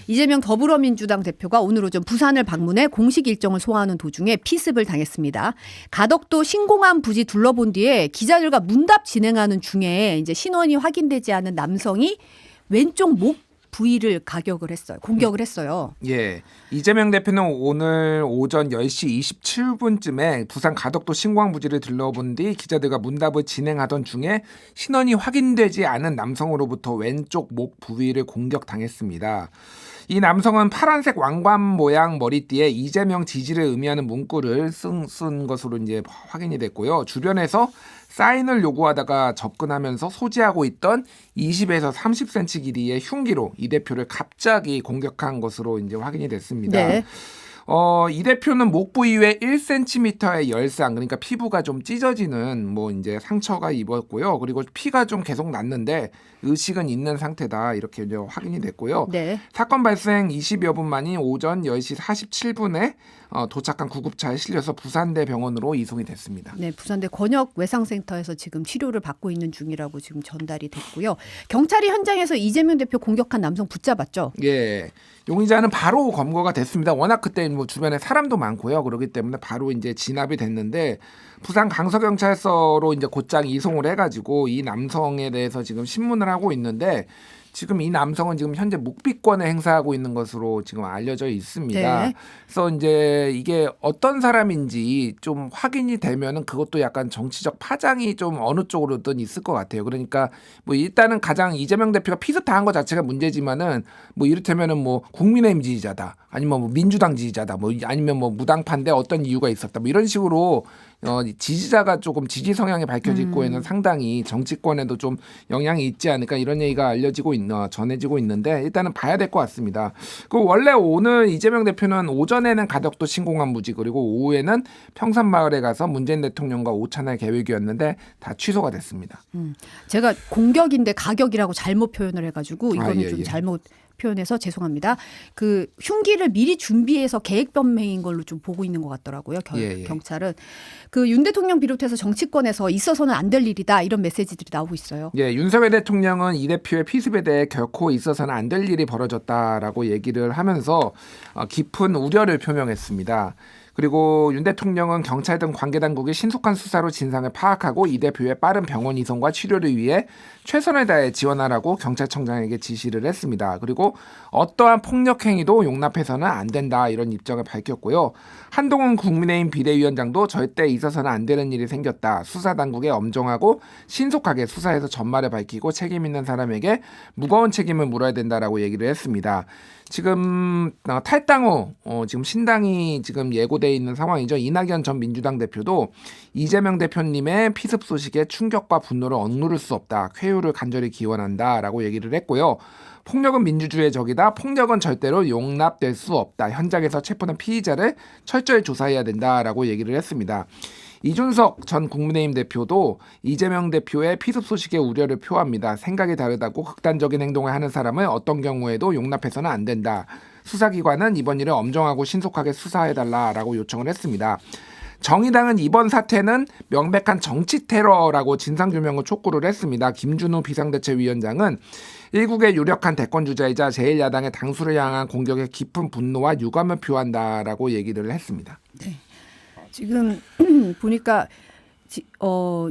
이재명 더불어민주당 대표가 오늘 오전 부산을 방문해 공식 일정을 소화하는 도중에 피습을 당했습니다. 가덕도 신공항 부지 둘러본 뒤에 기자들과 문답 진행하는 중에 이제 신원이 확인되지 않은 남성이 왼쪽 목 부위를 공격을 했어요. 예. 이재명 대표는 오늘 오전 10시 27분쯤에 부산 가덕도 신공항 부지를 둘러본 뒤 기자들과 문답을 진행하던 중에 신원이 확인되지 않은 남성으로부터 왼쪽 목 부위를 공격당했습니다. 이 남성은 파란색 왕관 모양 머리띠에 이재명 지지를 의미하는 문구를 쓴 것으로 이제 확인이 됐고요. 주변에서 사인을 요구하다가 접근하면서 소지하고 있던 20에서 30cm 길이의 흉기로 이 대표를 갑자기 공격한 것으로 이제 확인이 됐습니다. 네. 이 대표는 목 부위에 1cm의 열상, 그러니까 피부가 좀 찢어지는 뭐 이제 상처가 입었고요. 그리고 피가 좀 계속 났는데 의식은 있는 상태다, 이렇게 이제 확인이 됐고요. 네. 사건 발생 20여 분 만인 오전 10시 47분에 도착한 구급차에 실려서 부산대 병원으로 이송이 됐습니다. 네, 부산대 권역 외상센터에서 지금 치료를 받고 있는 중이라고 지금 전달이 됐고요. 경찰이 현장에서 이재명 대표 공격한 남성 붙잡았죠. 예. 용의자는 바로 검거가 됐습니다. 워낙 그때 뭐 주변에 사람도 많고요. 그렇기 때문에 바로 이제 진압이 됐는데 부산 강서경찰서로 이제 곧장 이송을 해가지고 이 남성에 대해서 지금 신문을 하고 있는데 지금 이 남성은 지금 현재 묵비권을 행사하고 있는 것으로 지금 알려져 있습니다. 네. 그래서 이제 이게 어떤 사람인지 좀 확인이 되면은 그것도 약간 정치적 파장이 좀 어느 쪽으로든 있을 것 같아요. 그러니까 뭐 일단은 가장 이재명 대표가 피습당한 것 자체가 문제지만은 뭐 이를테면은 뭐 국민의힘 지지자다, 아니면 뭐 민주당 지지자다, 뭐 아니면 뭐 무당파인데 어떤 이유가 있었다, 뭐 이런 식으로 지지자가 조금 지지 성향이 밝혀질 거에는 상당히 정치권에도 좀 영향이 있지 않을까, 이런 얘기가 전해지고 있는데 일단은 봐야 될 것 같습니다. 그 원래 오늘 이재명 대표는 오전에는 가덕도 신공항 부지, 그리고 오후에는 평산마을에 가서 문재인 대통령과 오찬할 계획이었는데 다 취소가 됐습니다. 제가 공격인데 가격이라고 잘못 표현을 해가지고 이거는 예, 좀 예. 잘못 표현해서 죄송합니다. 그 흉기를 미리 준비해서 계획 변명인 걸로 좀 보고 있는 것 같더라고요. 예. 경찰은 그 윤 대통령 비롯해서 정치권에서 있어서는 안 될 일이다, 이런 메시지들이 나오고 있어요. 예, 윤석열 대통령은 이 대표의 피습에 대해 결코 있어서는 안 될 일이 벌어졌다라고 얘기를 하면서 깊은 우려를 표명했습니다. 그리고 윤 대통령은 경찰 등 관계 당국이 신속한 수사로 진상을 파악하고 이 대표의 빠른 병원 이송과 치료를 위해 최선을 다해 지원하라고 경찰청장에게 지시를 했습니다. 그리고 어떠한 폭력 행위도 용납해서는 안 된다, 이런 입장을 밝혔고요. 한동훈 국민의힘 비대위원장도 절대 있어서는 안 되는 일이 생겼다, 수사 당국에 엄정하고 신속하게 수사해서 전말을 밝히고 책임 있는 사람에게 무거운 책임을 물어야 된다라고 얘기를 했습니다. 지금 탈당 후 지금 신당이 지금 예고돼 있는 상황이죠. 이낙연 전 민주당 대표도 이재명 대표님의 피습 소식에 충격과 분노를 억누를 수 없다, 쾌유를 간절히 기원한다라고 얘기를 했고요. 폭력은 민주주의의 적이다, 폭력은 절대로 용납될 수 없다, 현장에서 체포된 피의자를 철저히 조사해야 된다라고 얘기를 했습니다. 이준석 전 국민의힘 대표도 이재명 대표의 피습 소식에 우려를 표합니다. 생각이 다르다고 극단적인 행동을 하는 사람을 어떤 경우에도 용납해서는 안 된다. 수사기관은 이번 일을 엄정하고 신속하게 수사해달라라고 요청을 했습니다. 정의당은 이번 사태는 명백한 정치 테러라고 진상규명을 촉구를 했습니다. 김준우 비상대책위원장은 일국의 유력한 대권주자이자 제1야당의 당수를 향한 공격에 깊은 분노와 유감을 표한다라고 얘기를 했습니다. 네. 지금 보니까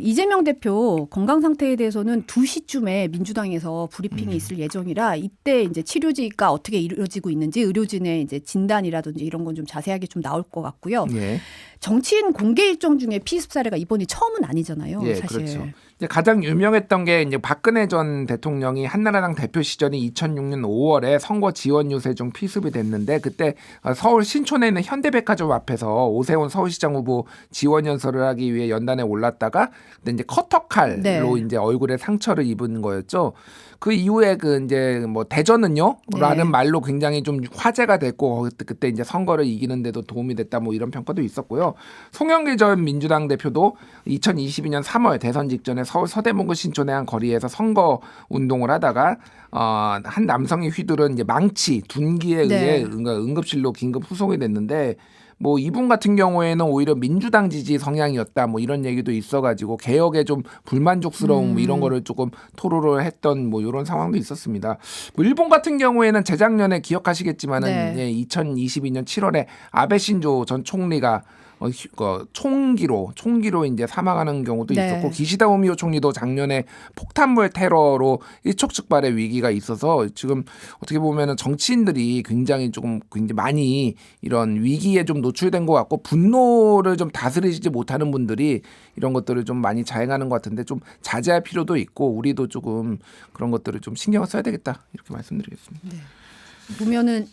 이재명 대표 건강 상태에 대해서는 2시쯤에 민주당에서 브리핑이 있을 예정이라 이때 이제 치료지가 어떻게 이루어지고 있는지 의료진의 이제 진단이라든지 이런 건 좀 자세하게 좀 나올 것 같고요. 예. 정치인 공개 일정 중에 피습 사례가 이번이 처음은 아니잖아요. 예, 사실. 그렇죠. 이제 가장 유명했던 게 이제 박근혜 전 대통령이 한나라당 대표 시절인 2006년 5월에 선거 지원 유세 중 피습이 됐는데 그때 서울 신촌에 있는 현대백화점 앞에서 오세훈 서울시장 후보 지원 연설을 하기 위해 연단에 올랐다가 근데 이제 커터칼로 네. 이제 얼굴에 상처를 입은 거였죠. 그 이후에 그 이제 뭐 대전은요? 라는 네. 말로 굉장히 좀 화제가 됐고 그때 이제 선거를 이기는데도 도움이 됐다, 뭐 이런 평가도 있었고요. 송영길 전 민주당 대표도 2022년 3월 대선 직전에 서울 서대문구 신촌의 한 거리에서 선거 운동을 하다가 한 남성이 휘두른 이제 망치, 둔기에 네. 의해 응급실로 긴급 후송이 됐는데 뭐 이분 같은 경우에는 오히려 민주당 지지 성향이었다 뭐 이런 얘기도 있어가지고 개혁에 좀 불만족스러운 뭐 이런 거를 조금 토로를 했던 뭐 이런 상황도 있었습니다. 뭐 일본 같은 경우에는 재작년에 기억하시겠지만은 네. 2022년 7월에 아베 신조 전 총리가 총기로 이제 사망하는 경우도 네. 있었고 기시다 후미오 총리도 작년에 폭탄물 테러로 일촉즉발의 위기가 있어서 지금 어떻게 보면은 정치인들이 굉장히 많이 이런 위기에 좀 노출된 것 같고 분노를 좀 다스리지 못하는 분들이 이런 것들을 좀 많이 자행하는 것 같은데 좀 자제할 필요도 있고 우리도 조금 그런 것들을 좀 신경을 써야 되겠다 이렇게 말씀드리겠습니다. 보면은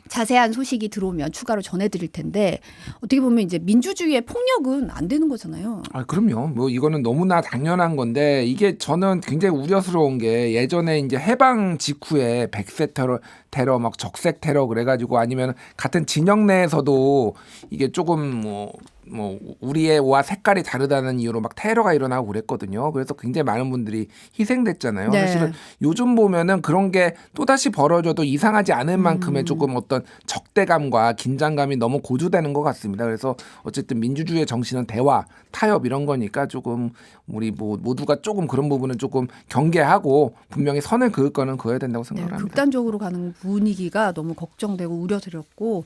자세한 소식이 들어오면 추가로 전해드릴 텐데 어떻게 보면 이제 민주주의의 폭력은 안 되는 거잖아요. 아, 그럼요. 뭐 이거는 너무나 당연한 건데 이게 저는 굉장히 우려스러운 게 예전에 이제 해방 직후에 백색 테러 막 적색 테러 그래가지고 아니면 같은 진영 내에서도 이게 조금 뭐 우리와 색깔이 다르다는 이유로 막 테러가 일어나고 그랬거든요. 그래서 굉장히 많은 분들이 희생됐잖아요. 네. 사실은 요즘 보면은 그런 게 또다시 벌어져도 이상하지 않을 만큼의 조금 어떤 적대감과 긴장감이 너무 고조되는 것 같습니다. 그래서 어쨌든 민주주의의 정신은 대화, 타협 이런 거니까 조금 우리 모두가 조금 그런 부분은 조금 경계하고 분명히 선을 그을 거는 그어야 된다고 생각을 합니다. 극단적으로 가는 분위기가 너무 걱정되고 우려스럽고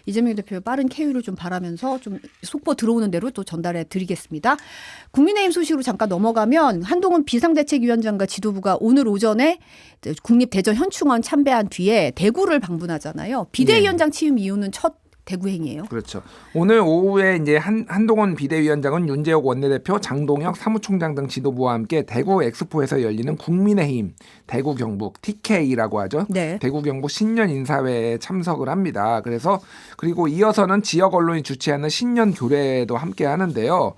이재명 대표의 빠른 쾌유를 좀 바라면서 좀 속보 들어오는 대로 또 전달해 드리겠습니다. 국민의힘 소식으로 잠깐 넘어가면 한동훈 비상대책위원장과 지도부가 오늘 오전에 국립대전 현충원 참배한 뒤에 대구를 방문하잖아요. 비대위원장 취임 이후는 첫 대구 행이에요. 그렇죠. 오늘 오후에 이제 한동훈 비대위원장은 윤재욱 원내대표, 장동혁 사무총장 등 지도부와 함께 대구 엑스포에서 열리는 국민의힘 대구 경북 TK라고 하죠. 네. 대구 경북 신년 인사회에 참석을 합니다. 그리고 이어서는 지역 언론이 주최하는 신년 교례도 함께 하는데요.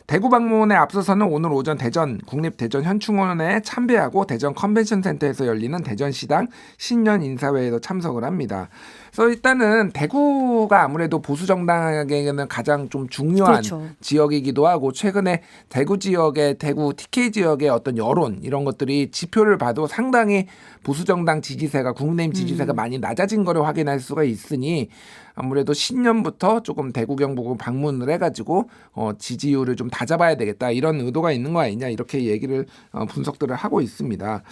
대구 방문에 앞서서는 오늘 오전 대전 국립대전 현충원에 참배하고 대전 컨벤션센터에서 열리는 대전시당 신년 인사회에도 참석을 합니다. 그래서 일단은 대구가 아무래도 보수 정당에게는 가장 좀 중요한 그렇죠. 지역이기도 하고 최근에 대구 TK 지역의 어떤 여론 이런 것들이 지표를 봐도 상당히 보수 정당 지지세가 국민의힘 지지세가 많이 낮아진 거를 확인할 수가 있으니 아무래도 신년부터 조금 대구 경북을 방문을 해가지고 지지율을 좀 다잡아야 되겠다 이런 의도가 있는 거 아니냐 이렇게 얘기를 분석들을 하고 있습니다.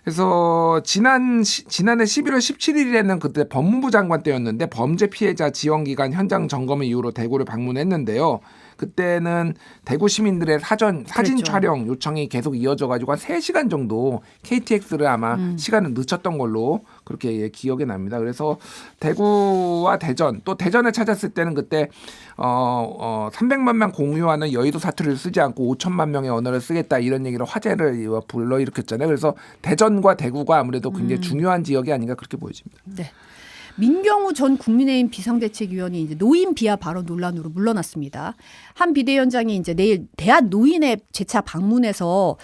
그래서 지난해 11월 17일에는 그때 법무부 장관 때였는데 범죄 피해자 지원기관 현장 점검을 이유로 대구를 방문했는데요. 그때는 대구 시민들의 사진 그렇죠. 촬영 요청이 계속 이어져가지고 한 3시간 정도 KTX를 아마 시간을 늦췄던 걸로 그렇게 기억이 납니다. 그래서 대구와 대전 또 대전을 찾았을 때는 그때 300만 명 공유하는 여의도 사투리를 쓰지 않고 5천만 명의 언어를 쓰겠다 이런 얘기를 화제를 불러일으켰잖아요. 그래서 대전과 대구가 아무래도 굉장히 중요한 지역이 아닌가 그렇게 보여집니다. 네. 민경우 전 국민의힘 비상대책위원이 이제 노인 비하 발언 논란으로 물러났습니다. 한 비대위원장이 이제 내일 대한노인회 재차 방문해서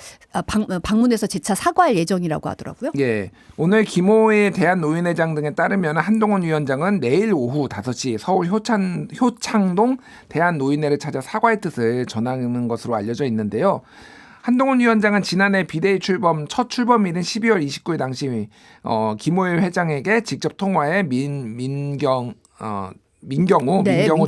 재차 사과할 예정이라고 하더라고요. 예, 오늘 김호의 대한노인회장 등에 따르면 한동훈 위원장은 내일 오후 5시 서울 효창동 대한노인회를 찾아 사과의 뜻을 전하는 것으로 알려져 있는데요. 한동훈 위원장은 지난해 비대위 첫 출범일인 12월 29일 당시 김호일 회장에게 직접 통화해 민경우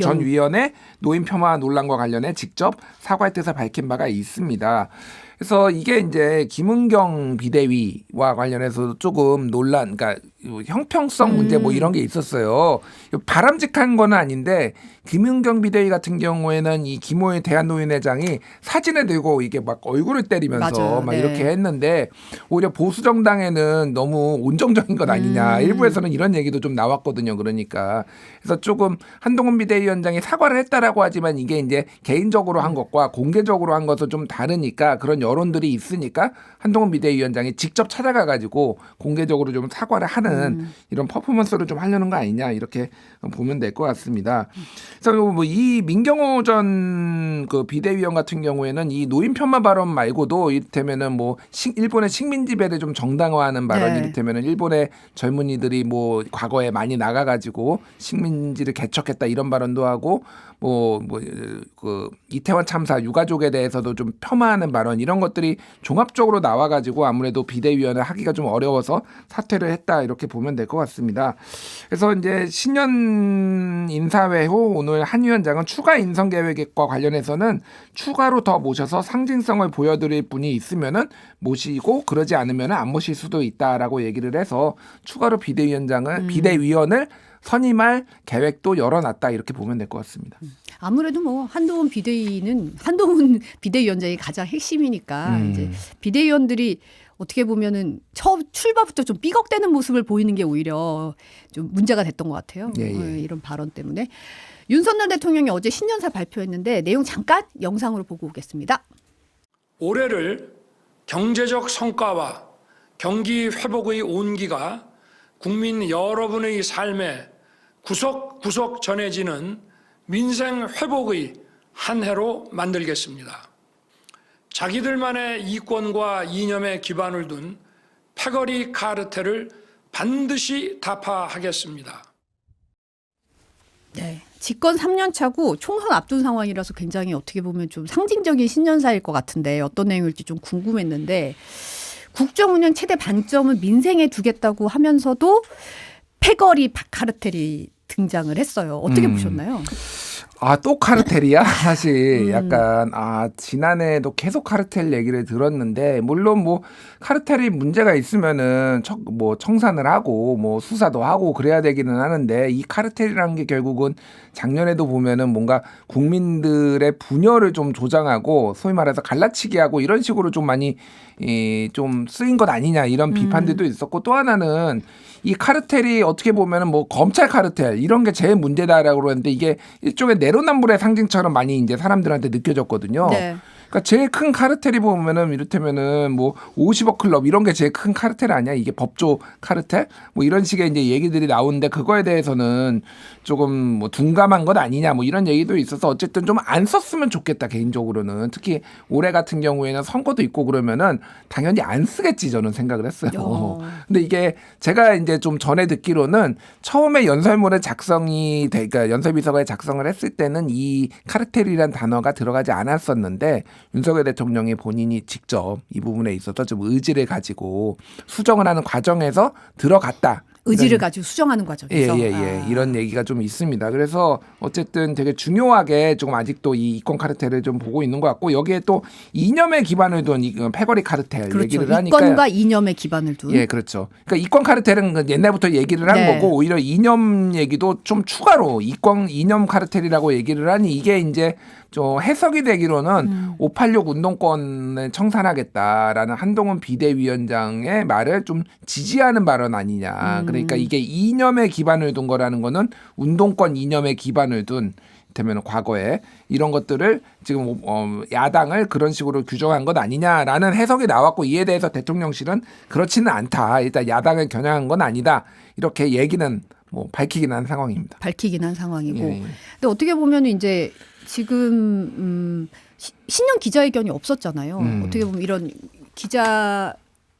전 위원의 노인 폄하 논란과 관련해 직접 사과의 뜻을 밝힌 바가 있습니다. 그래서 이게 이제 김은경 비대위와 관련해서 조금 그러니까 형평성 문제 뭐 이런 게 있었어요. 바람직한 건 아닌데 김은경 비대위 같은 경우에는 이 김호일 대한노인회장이 사진을 들고 이게 막 얼굴을 때리면서 맞아요. 막 네. 이렇게 했는데 오히려 보수 정당에는 너무 온정적인 것 아니냐. 일부에서는 이런 얘기도 좀 나왔거든요. 그러니까 그래서 조금 한동훈 비대위원장이 사과를 했다라고 하지만 이게 이제 개인적으로 한 것과 공개적으로 한 것은 좀 다르니까 그런 여론들이 있으니까 한동훈 비대위원장이 직접 찾아가 가지고 공개적으로 좀 사과를 하는 이런 퍼포먼스를 좀 하려는 거 아니냐 이렇게 보면 될 것 같습니다. 그래서 뭐 이 민경호 전 그 비대위원 같은 경우에는 이 노인 폄하 발언 말고도 이를테면은 뭐 일본의 식민 지배를 좀 정당화하는 발언 네. 이를테면은 일본의 젊은이들이 뭐 과거에 많이 나가가지고 식민지를 개척했다 이런 발언도 하고 그 이태원 참사 유가족에 대해서도 좀 폄하하는 발언 이런 것들이 종합적으로 나와가지고 아무래도 비대위원을 하기가 좀 어려워서 사퇴를 했다 이렇게 이렇게 보면 될 것 같습니다. 그래서 이제 신년 인사회 후 오늘 한 위원장은 추가 인선 계획과 관련해서는 추가로 더 모셔서 상징성을 보여드릴 분이 있으면은 모시고 그러지 않으면 안 모실 수도 있다라고 얘기를 해서 추가로 비대위원을 선임할 계획도 열어놨다 이렇게 보면 될 것 같습니다. 아무래도 뭐 한동훈 비대위원장이 가장 핵심이니까 이제 비대위원들이 어떻게 보면은 처음 출발부터 좀 삐걱대는 모습을 보이는 게 오히려 좀 문제가 됐던 것 같아요. 예. 이런 발언 때문에. 윤석열 대통령이 어제 신년사 발표했는데 내용 잠깐 영상으로 보고 오겠습니다. 올해를 경제적 성과와 경기 회복의 온기가 국민 여러분의 삶에 구석구석 전해지는 민생 회복의 한 해로 만들겠습니다. 자기들만의 이권과 이념에 기반을 둔 패거리 카르텔을 반드시 타파하겠습니다. 네. 집권 3년 차고 총선 앞둔 상황이라서 굉장히 어떻게 보면 좀 상징적인 신년사일 것 같은데 어떤 내용일지 좀 궁금했는데 국정운영 최대 반점은 민생에 두겠다고 하면서도 패거리 카르텔이 등장을 했어요. 어떻게 보셨나요? 또 카르텔이야? 사실 약간 지난해에도 계속 카르텔 얘기를 들었는데 물론 뭐 카르텔이 문제가 있으면은 청산을 하고 뭐 수사도 하고 그래야 되기는 하는데 이 카르텔이라는 게 결국은 작년에도 보면은 뭔가 국민들의 분열을 좀 조장하고 소위 말해서 갈라치기 하고 이런 식으로 좀 많이 좀 쓰인 것 아니냐 이런 비판들도 있었고 또 하나는 이 카르텔이 어떻게 보면은 뭐 검찰 카르텔 이런 게 제일 문제다라고 그러는데 이게 일종의 내로남불의 상징처럼 많이 이제 사람들한테 느껴졌거든요. 네. 그러니까 제일 큰 카르텔이 보면은 이를테면은 뭐 50억 클럽 이런 게 제일 큰 카르텔 아니야? 이게 법조 카르텔? 뭐 이런 식의 이제 얘기들이 나오는데 그거에 대해서는 조금 뭐 둔감한 것 아니냐 뭐 이런 얘기도 있어서 어쨌든 좀 안 썼으면 좋겠다 개인적으로는. 특히 올해 같은 경우에는 선거도 있고 그러면은 당연히 안 쓰겠지 저는 생각을 했어요. 근데 이게 제가 이제 좀 전에 듣기로는 처음에 연설문을 그러니까 연설비서관이 작성을 했을 때는 이 카르텔이란 단어가 들어가지 않았었는데 윤석열 대통령이 본인이 직접 이 부분에 있어서 좀 의지를 가지고 수정을 하는 과정에서 들어갔다. 의지를 가지고 수정하는 과정에서. 이런 얘기가 좀 있습니다. 그래서 어쨌든 되게 중요하게 조금 아직도 이 이권 카르텔을 좀 보고 있는 것 같고 여기에 또 이념에 기반을 둔 패거리 카르텔 그렇죠. 얘기를 하니까 이권과 이념에 기반을 둔. 예, 그렇죠. 그러니까 이권 카르텔은 옛날부터 얘기를 한 네. 거고 오히려 이념 얘기도 좀 추가로 이념 카르텔이라고 얘기를 하니 이게 이제 좀 해석이 되기로는 586 운동권을 청산하겠다라는 한동훈 비대위원장의 말을 좀 지지하는 발언 아니냐. 그러니까 이게 이념에 기반을 둔 거라는 거는 운동권 이념에 기반을 둔 되면 과거에 이런 것들을 지금 야당을 그런 식으로 규정한 것 아니냐라는 해석이 나왔고 이에 대해서 대통령실은 그렇지는 않다. 일단 야당을 겨냥한 건 아니다. 이렇게 얘기는 뭐 밝히긴 한 상황입니다. 밝히긴 한 상황이고. 예. 근데 어떻게 보면 이제 지금 신년 기자회견이 없었잖아요. 어떻게 보면 이런 기자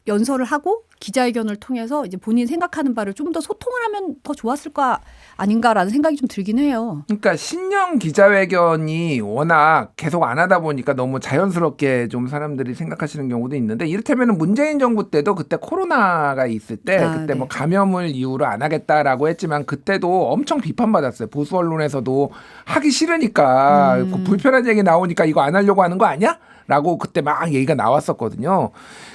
연설을 하고 기자회견을 통해서 이제 본인 생각하는 바를 좀 더 소통을 하면 더 좋았을 거 아닌가라는 생각이 좀 들긴 해요. 그러니까 신년 기자회견이 워낙 계속 안 하다 보니까 너무 자연스럽게 좀 사람들이 생각하시는 경우도 있는데 이를테면 문재인 정부 때도 그때 코로나가 있을 때 그때 뭐 감염을 이유로 안 하겠다라고 했지만 그때도 엄청 비판받았어요. 보수 언론에서도 하기 싫으니까 불편한 얘기 나오니까 이거 안 하려고 하는 거 아니야? 라고 그때 막 얘기가 나왔었거든요.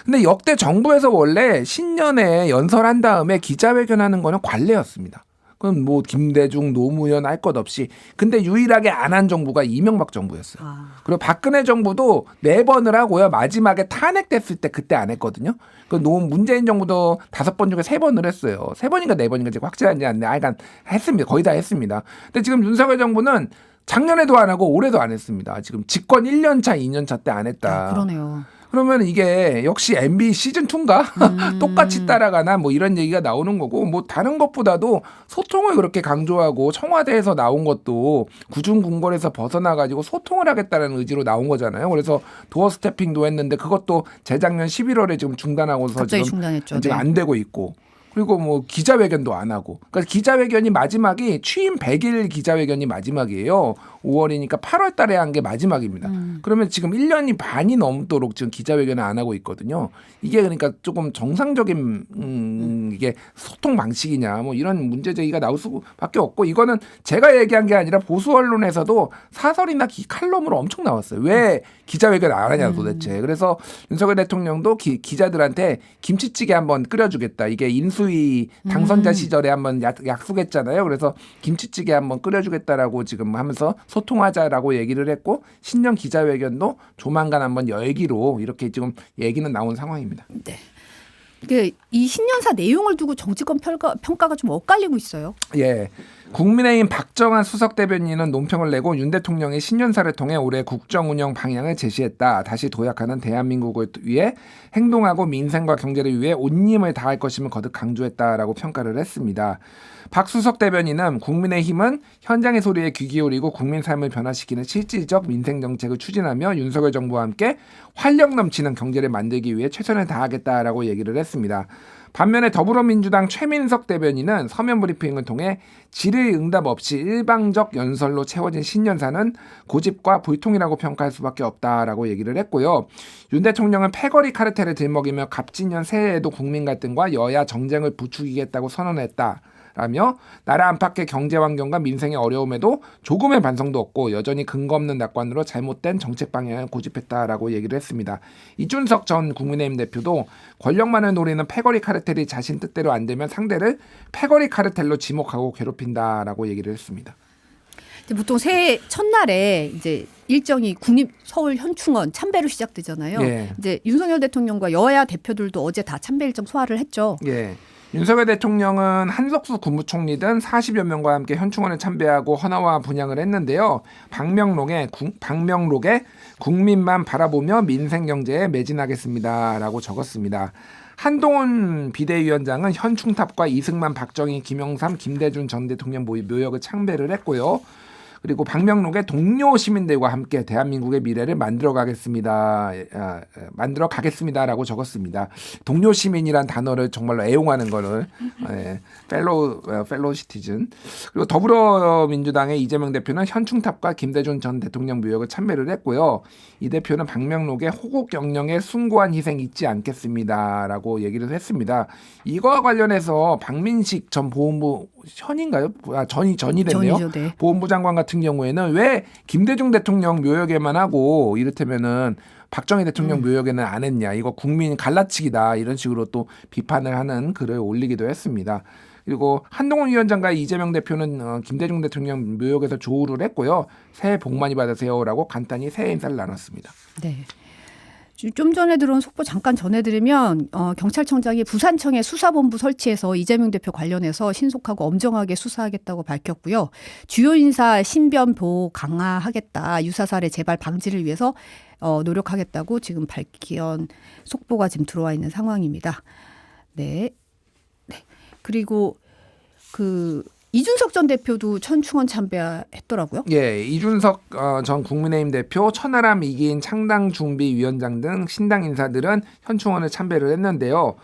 근데 역대 정부에서 원래 신년에 연설한 다음에 기자회견하는 거는 관례였습니다. 그럼 뭐 김대중, 노무현 할 것 없이. 근데 유일하게 안 한 정부가 이명박 정부였어요. 그리고 박근혜 정부도 4번을 하고요. 마지막에 탄핵됐을 때 그때 안 했거든요. 그 문재인 정부도 5번 중에 3번을 했어요. 3번인가 4번인가 제가 확실하지 않는데 하여간 했습니다. 거의 다 했습니다. 근데 지금 윤석열 정부는 작년에도 안 하고 올해도 안 했습니다. 지금 집권 1년 차, 2년 차 때 안 했다. 그러네요. 그러면 이게 역시 MB 시즌2인가? 똑같이 따라가나? 뭐 이런 얘기가 나오는 거고 뭐 다른 것보다도 소통을 그렇게 강조하고 청와대에서 나온 것도 구중궁궐에서 벗어나가지고 소통을 하겠다는 의지로 나온 거잖아요. 그래서 도어 스태핑도 했는데 그것도 재작년 11월에 지금 중단하고서 갑자기 지금 중단했죠. 안 되고 있고 그리고 뭐 기자회견도 안 하고. 그러니까 기자회견이 마지막이 취임 100일 기자회견이 마지막이에요. 5월이니까 8월 달에 한 게 마지막입니다. 그러면 지금 1년이 반이 넘도록 지금 기자회견을 안 하고 있거든요. 이게 그러니까 조금 정상적인 이게 소통 방식이냐 뭐 이런 문제 제기가 나올 수밖에 없고, 이거는 제가 얘기한 게 아니라 보수 언론에서도 사설이나 칼럼으로 엄청 나왔어요. 왜 기자회견 안 하냐 도대체. 그래서 윤석열 대통령도 기자들한테 김치찌개 한번 끓여주겠다. 이게 인수위 당선자 시절에 한번 약속했잖아요. 그래서 김치찌개 한번 끓여주겠다라고 지금 하면서 소통하자라고 얘기를 했고, 신년 기자회견도 조만간 한번 열기로 이렇게 지금 얘기는 나온 상황입니다. 네. 이 신년사 내용을 두고 정치권 평가가 좀 엇갈리고 있어요. 예. 국민의힘 박정환 수석 대변인은 논평을 내고 윤 대통령의 신년사를 통해 올해 국정 운영 방향을 제시했다. 다시 도약하는 대한민국을 위해 행동하고 민생과 경제를 위해 온 힘을 다할 것임을 거듭 강조했다라고 평가를 했습니다. 박 수석 대변인은 국민의힘은 현장의 소리에 귀 기울이고 국민 삶을 변화시키는 실질적 민생 정책을 추진하며 윤석열 정부와 함께 활력 넘치는 경제를 만들기 위해 최선을 다하겠다라고 얘기를 했습니다. 반면에 더불어민주당 최민석 대변인은 서면 브리핑을 통해 질의응답 없이 일방적 연설로 채워진 신년사는 고집과 불통이라고 평가할 수밖에 없다라고 얘기를 했고요. 윤 대통령은 패거리 카르텔을 들먹이며 갑진년 새해에도 국민 갈등과 여야 정쟁을 부추기겠다고 선언했다. 라며 나라 안팎의 경제 환경과 민생의 어려움에도 조금의 반성도 없고 여전히 근거 없는 낙관으로 잘못된 정책 방향을 고집했다라고 얘기를 했습니다. 이준석 전 국민의힘 대표도 권력만을 노리는 패거리 카르텔이 자신 뜻대로 안 되면 상대를 패거리 카르텔로 지목하고 괴롭힌다라고 얘기를 했습니다. 보통 새해 첫날에 이제 일정이 국립 서울 현충원 참배로 시작되잖아요. 예. 이제 윤석열 대통령과 여야 대표들도 어제 다 참배 일정 소화를 했죠. 예. 윤석열 대통령은 한석수 국무총리 등 40여 명과 함께 현충원을 참배하고 헌화와 분향을 했는데요. 방명록에 국민만 바라보며 민생 경제에 매진하겠습니다라고 적었습니다. 한동훈 비대위원장은 현충탑과 이승만, 박정희, 김영삼, 김대중 전 대통령 묘역을 참배를 했고요. 그리고 방명록에 동료 시민들과 함께 대한민국의 미래를 만들어 가겠습니다라고 적었습니다. 동료 시민이란 단어를 정말로 애용하는 거를 펠로우 시티즌. 그리고 더불어민주당의 이재명 대표는 현충탑과 김대중 전 대통령 묘역을 참배를 했고요. 이 대표는 방명록에 호국 영령의 숭고한 희생 잊지 않겠습니다라고 얘기를 했습니다. 이거와 관련해서 박민식 전 보훈부 전인가요? 전이 됐네요. 전이죠, 네. 보훈부 장관 같은 경우에는 왜 김대중 대통령 묘역에만 하고 이를테면은 박정희 대통령 묘역에는 안 했냐, 이거 국민 갈라치기다, 이런 식으로 또 비판을 하는 글을 올리기도 했습니다. 그리고 한동훈 위원장과 이재명 대표는 김대중 대통령 묘역에서 조우를 했고요. 새해 복 많이 받으세요라고 간단히 새해 인사를 나눴습니다. 네. 좀 전에 들어온 속보 잠깐 전해드리면 경찰청장이 부산청에 수사본부 설치해서 이재명 대표 관련해서 신속하고 엄정하게 수사하겠다고 밝혔고요. 주요 인사 신변 보호 강화하겠다. 유사 사례 재발 방지를 위해서 노력하겠다고 지금 밝힌 속보가 지금 들어와 있는 상황입니다. 네. 그리고 이준석 전 대표도 현충원 참배했더라고요. 예, 이준석 전 국민의힘 대표, 천하람 이기인 창당준비위원장 등 신당 인사들은 현충원을 참배를 했는데요.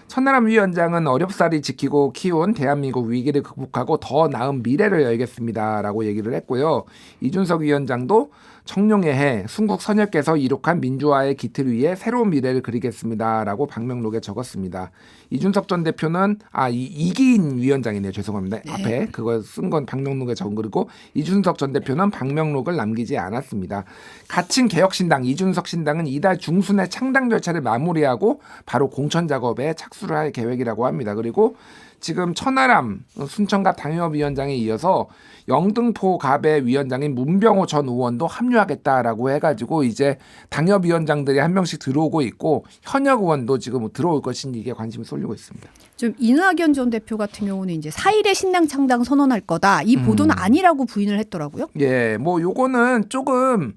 천하람 위원장은 어렵사리 지키고 키운 대한민국 위기를 극복하고 더 나은 미래를 열겠습니다라고 얘기를 했고요. 이준석 위원장도 청룡의 해, 순국 선열께서 이룩한 민주화의 기틀 위에 새로운 미래를 그리겠습니다라고 방명록에 적었습니다. 이준석 전 대표는 이기인 위원장이네요. 죄송합니다. 네. 앞에 그걸 쓴 건 방명록에 적은 거고, 이준석 전 대표는 방명록을 남기지 않았습니다. 갇힌 개혁신당 이준석 신당은 이달 중순에 창당 절차를 마무리하고 바로 공천 작업에 착수를 할 계획이라고 합니다. 그리고 지금 천하람 순천갑 당협위원장에 이어서 영등포 갑의 위원장인 문병호 전 의원도 합류하겠다라고 해가지고 이제 당협위원장들이 한 명씩 들어오고 있고, 현역 의원도 지금 들어올 것인지 이게 관심이 쏠리고 있습니다. 좀 이낙연 전 대표 같은 경우는 이제 4일에 신당 창당 선언할 거다. 이 보도는 아니라고 부인을 했더라고요. 예, 뭐 요거는 조금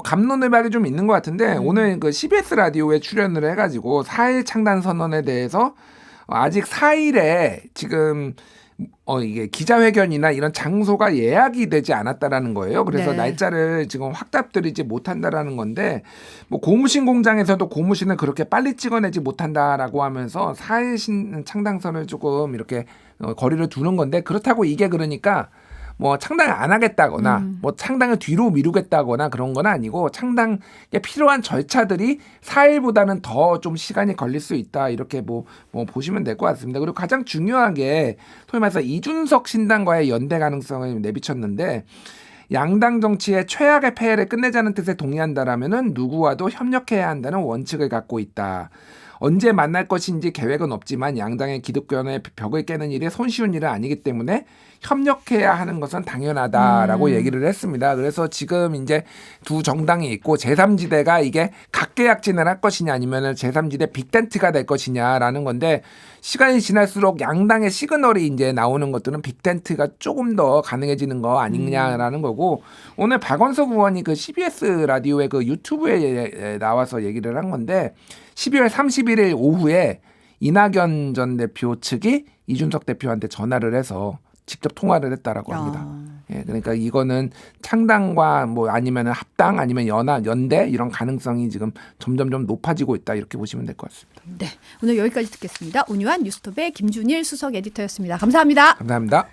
갑론의 박이 좀 있는 것 같은데, 오늘 그 CBS 라디오에 출연을 해가지고 4일 창당 선언에 대해서 아직 4일에 지금 이게 기자회견이나 이런 장소가 예약이 되지 않았다라는 거예요. 그래서 네. 날짜를 지금 확답드리지 못한다라는 건데, 뭐 고무신 공장에서도 고무신을 그렇게 빨리 찍어내지 못한다라고 하면서 사회신 창당선을 조금 이렇게 거리를 두는 건데, 그렇다고 이게 그러니까 뭐 창당을 안 하겠다거나 뭐 창당을 뒤로 미루겠다거나 그런 건 아니고, 창당에 필요한 절차들이 4일보다는 더 좀 시간이 걸릴 수 있다, 이렇게 뭐 보시면 될 것 같습니다. 그리고 가장 중요한 게 소위 말해서 이준석 신당과의 연대 가능성을 내비쳤는데, 양당 정치의 최악의 폐해를 끝내자는 뜻에 동의한다라면은 누구와도 협력해야 한다는 원칙을 갖고 있다. 언제 만날 것인지 계획은 없지만 양당의 기득권의 벽을 깨는 일이 손쉬운 일은 아니기 때문에 협력해야 하는 것은 당연하다라고 얘기를 했습니다. 그래서 지금 이제 두 정당이 있고 제3지대가 이게 각계약진을 할 것이냐 아니면 제3지대 빅텐트가 될 것이냐라는 건데, 시간이 지날수록 양당의 시그널이 이제 나오는 것들은 빅텐트가 조금 더 가능해지는 거 아니냐라는 거고, 오늘 박원석 의원이 그 CBS 라디오의 그 유튜브에 나와서 얘기를 한 건데, 12월 31일 오후에 이낙연 전 대표 측이 이준석 대표한테 전화를 해서 직접 통화를 했다라고 합니다. 예, 그러니까 이거는 창당과 뭐 아니면 합당 아니면 연대 이런 가능성이 지금 점점점 높아지고 있다, 이렇게 보시면 될 것 같습니다. 네, 오늘 여기까지 듣겠습니다. 온유한 뉴스톱의 김준일 수석 에디터였습니다. 감사합니다. 감사합니다.